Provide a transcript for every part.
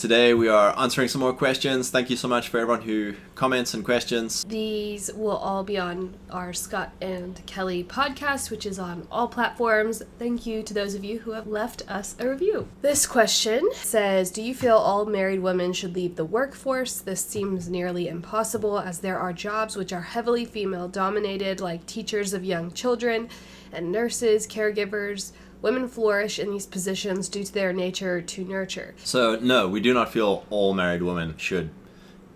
Today we are answering some more questions. Thank you so much for everyone who comments and questions. These will all be on our Scott and Kelly podcast, which is on all platforms. Thank you to those of you who have left us a review. This question says, do you feel all married women should leave the workforce? This seems nearly impossible as there are jobs which are heavily female dominated, like teachers of young children and nurses, caregivers. Women flourish in these positions due to their nature to nurture. So no, we do not feel all married women should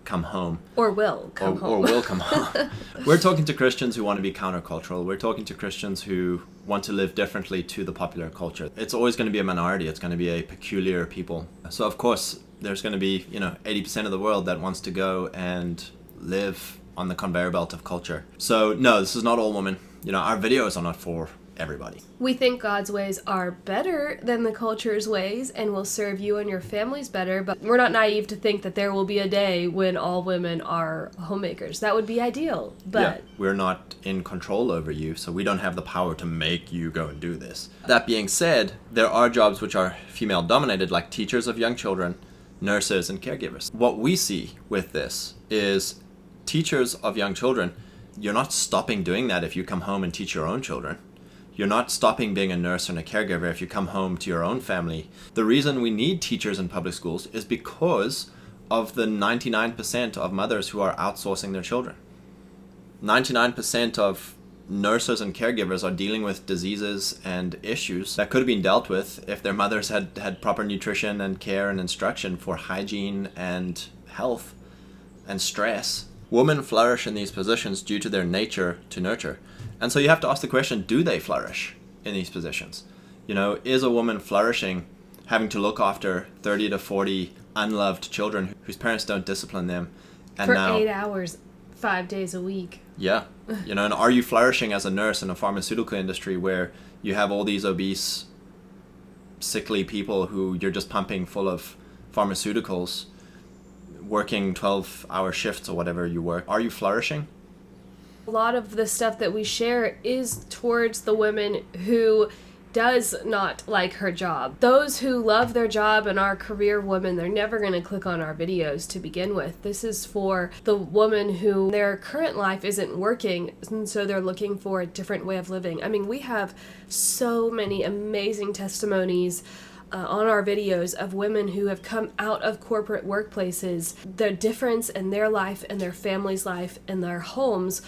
come home. Or will come home. Or will come home. We're talking to Christians who want to be countercultural. We're talking to Christians who want to live differently to the popular culture. It's always going to be a minority. It's going to be a peculiar people. So of course, there's going to be, 80% of the world that wants to go and live on the conveyor belt of culture. So no, this is not all women. Our videos are not for everybody. We think God's ways are better than the culture's ways and will serve you and your families better, but we're not naive to think that there will be a day when all women are homemakers. That would be ideal, but... Yeah, we're not in control over you, so we don't have the power to make you go and do this. That being said, there are jobs which are female dominated, like teachers of young children, nurses, and caregivers. What we see with this is teachers of young children, you're not stopping doing that if you come home and teach your own children. You're not stopping being a nurse and a caregiver if you come home to your own family. The reason we need teachers in public schools is because of the 99% of mothers who are outsourcing their children. 99% of nurses and caregivers are dealing with diseases and issues that could have been dealt with if their mothers had proper nutrition and care and instruction for hygiene and health and stress. Women flourish in these positions due to their nature to nurture. And so you have to ask the question, do they flourish in these positions? Is a woman flourishing having to look after 30 to 40 unloved children whose parents don't discipline them? And for now, 8 hours, 5 days a week. Yeah. And are you flourishing as a nurse in a pharmaceutical industry where you have all these obese, sickly people who you're just pumping full of pharmaceuticals, working 12-hour shifts or whatever you work? Are you flourishing? A lot of the stuff that we share is towards the women who does not like her job. Those who love their job and are career women, they're never going to click on our videos to begin with. This is for the woman who their current life isn't working, and so they're looking for a different way of living. I mean, we have so many amazing testimonies on our videos of women who have come out of corporate workplaces, the difference in their life and their family's life and their homes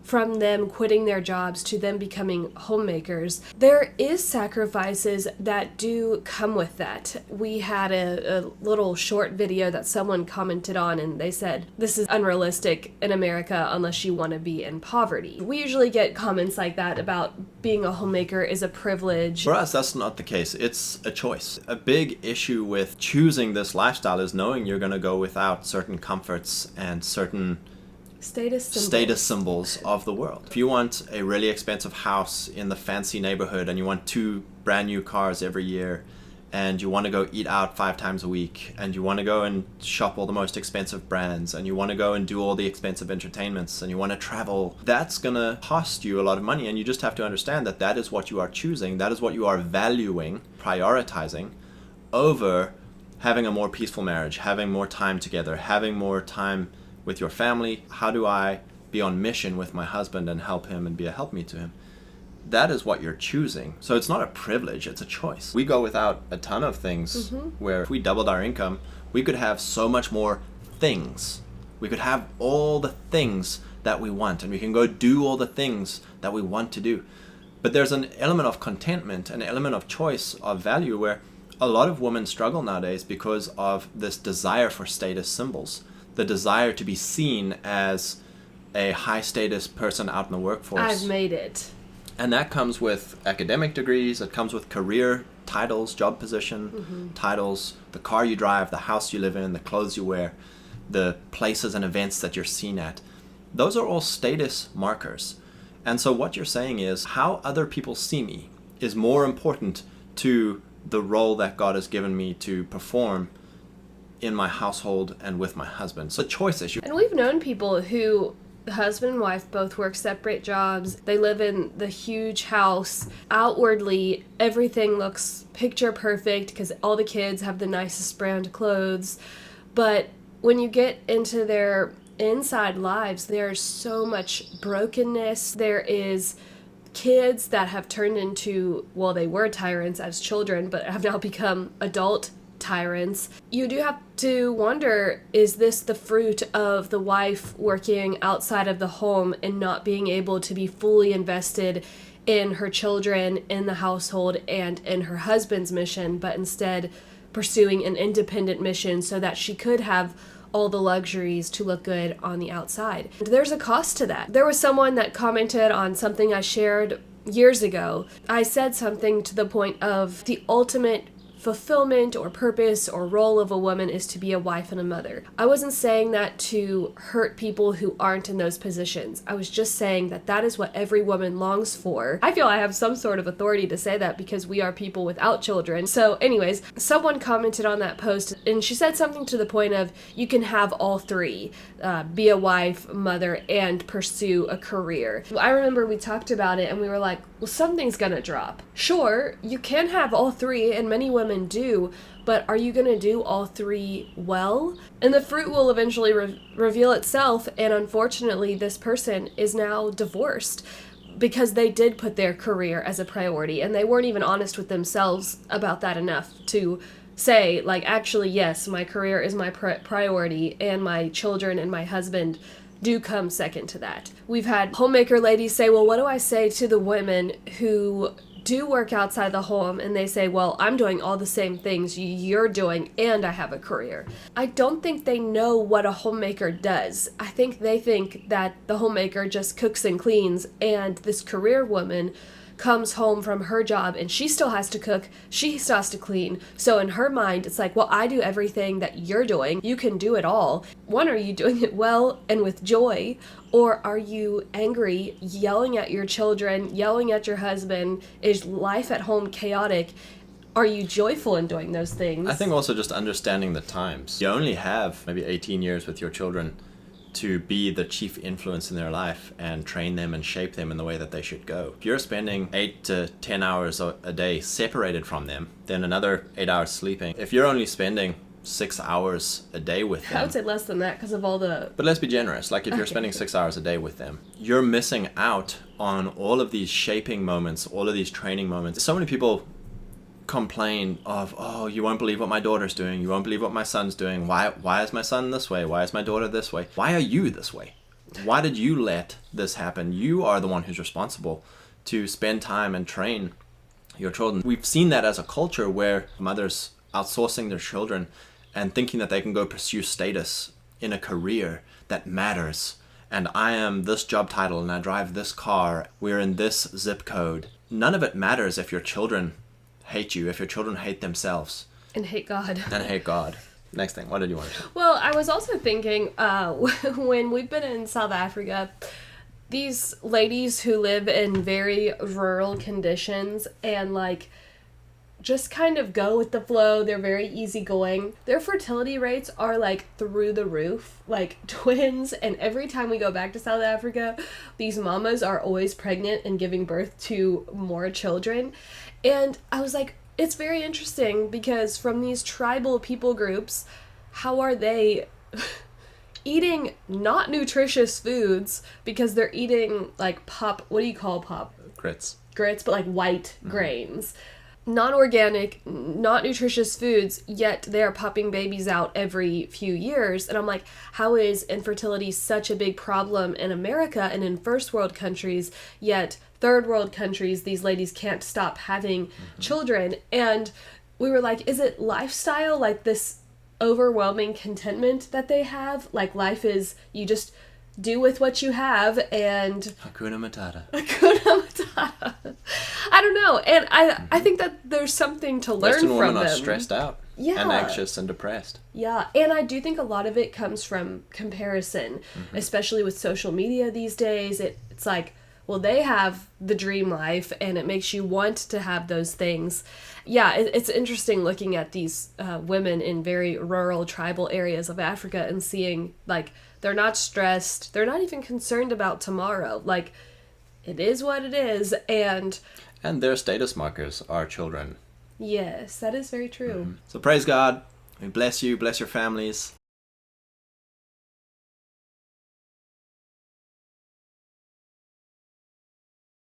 from them quitting their jobs to them becoming homemakers. There is sacrifices that do come with that. We had a little short video that someone commented on and they said, this is unrealistic in America unless you want to be in poverty. We usually get comments like that about being a homemaker is a privilege. For us, that's not the case. It's a choice. A big issue with choosing this lifestyle is knowing you're going to go without certain comforts and certain status symbols of the world. If you want a really expensive house in the fancy neighborhood and you want 2 brand new cars every year and you want to go eat out 5 times a week and you want to go and shop all the most expensive brands and you want to go and do all the expensive entertainments and you want to travel, that's going to cost you a lot of money, and you just have to understand that that is what you are choosing, that is what you are valuing, prioritizing over having a more peaceful marriage, having more time together, having more time with your family. How do I be on mission with my husband and help him and be a helpmeet to him? That is what you're choosing. So it's not a privilege, it's a choice. We go without a ton of things where if we doubled our income, we could have so much more things. We could have all the things that we want and we can go do all the things that we want to do. But there's an element of contentment, an element of choice, of value, where a lot of women struggle nowadays because of this desire for status symbols. The desire to be seen as a high status person out in the workforce. I've made it. And that comes with academic degrees, it comes with career titles, job position titles, the car you drive, the house you live in, the clothes you wear, the places and events that you're seen at. Those are all status markers. And so what you're saying is how other people see me is more important to the role that God has given me to perform in my household and with my husband. So choice issue. And we've known people who The husband and wife both work separate jobs. They live in the huge house. Outwardly, everything looks picture perfect because all the kids have the nicest brand clothes. But when you get into their inside lives, there's so much brokenness. There is kids that have turned into, well, they were tyrants as children, but have now become adult tyrants. You do have to wonder, is this the fruit of the wife working outside of the home and not being able to be fully invested in her children, in the household, and in her husband's mission, but instead pursuing an independent mission so that she could have all the luxuries to look good on the outside? There's a cost to that. There was someone that commented on something I shared years ago. I said something to the point of the ultimate fulfillment or purpose or role of a woman is to be a wife and a mother. I wasn't saying that to hurt people who aren't in those positions. I was just saying that that is what every woman longs for. I feel I have some sort of authority to say that because we are people without children. So anyways, someone commented on that post and she said something to the point of, you can have all three, be a wife, mother, and pursue a career. I remember we talked about it and we were like, well, something's gonna drop. Sure, you can have all three, and many women do, but are you gonna do all three well? And the fruit will eventually reveal itself, and unfortunately, this person is now divorced because they did put their career as a priority, and they weren't even honest with themselves about that enough to say, like, actually, yes, my career is my priority, and my children and my husband do come second to that. We've had homemaker ladies say, well, what do I say to the women who do work outside the home and they say, well, I'm doing all the same things you're doing and I have a career? I don't think they know what a homemaker does. I think they think that the homemaker just cooks and cleans, and this career woman comes home from her job and she still has to cook, she still has to clean. So in her mind, it's like, well, I do everything that you're doing. You can do it all. One, are you doing it well and with joy? Or are you angry, yelling at your children, yelling at your husband? Is life at home chaotic? Are you joyful in doing those things? I think also just understanding the times. You only have maybe 18 years with your children to be the chief influence in their life and train them and shape them in the way that they should go. If you're spending 8 to 10 hours a day separated from them, then another 8 hours sleeping. If you're only spending 6 hours a day with them. I would say less than that because of all the... But let's be generous. Like if you're spending 6 hours a day with them, you're missing out on all of these shaping moments, all of these training moments. So many people complain of, oh, you won't believe what my daughter's doing, you won't believe what my son's doing, why is my son this way, why is my daughter this way, why are you this way, why did you let this happen? You are the one who's responsible to spend time and train your children. We've seen that as a culture where mothers outsourcing their children and thinking that they can go pursue status in a career that matters, and I am this job title and I drive this car, we're in this zip code. None of it matters if your children hate you, if your children hate themselves. And hate God. And hate God. Next thing, what did you want to say? Well, I was also thinking, when we've been in South Africa, these ladies who live in very rural conditions and like just kind of go with the flow, they're very easygoing. Their fertility rates are like through the roof, like twins, and every time we go back to South Africa, these mamas are always pregnant and giving birth to more children. And I was like, it's very interesting because from these tribal people groups, how are they eating not nutritious foods because they're eating like pop, what do you call pop? Grits, but like white grains. Non-organic, not nutritious foods, yet they're popping babies out every few years. And I'm like, how is infertility such a big problem in America and in first world countries, yet third world countries, these ladies can't stop having children? And we were like, is it lifestyle, like this overwhelming contentment that they have? Like life is, you just do with what you have and... Hakuna Matata. Hakuna Matata. I don't know. And I think that there's something to learn Western from women them. are stressed out. Yeah. And anxious and depressed. Yeah. And I do think a lot of it comes from comparison, especially with social media these days. It's like, well, they have the dream life, and it makes you want to have those things. Yeah, it's interesting looking at these women in very rural, tribal areas of Africa and seeing, like, they're not stressed. They're not even concerned about tomorrow. Like, it is what it is, and their status markers are children. Yes, that is very true. So praise God. We bless you, bless your families.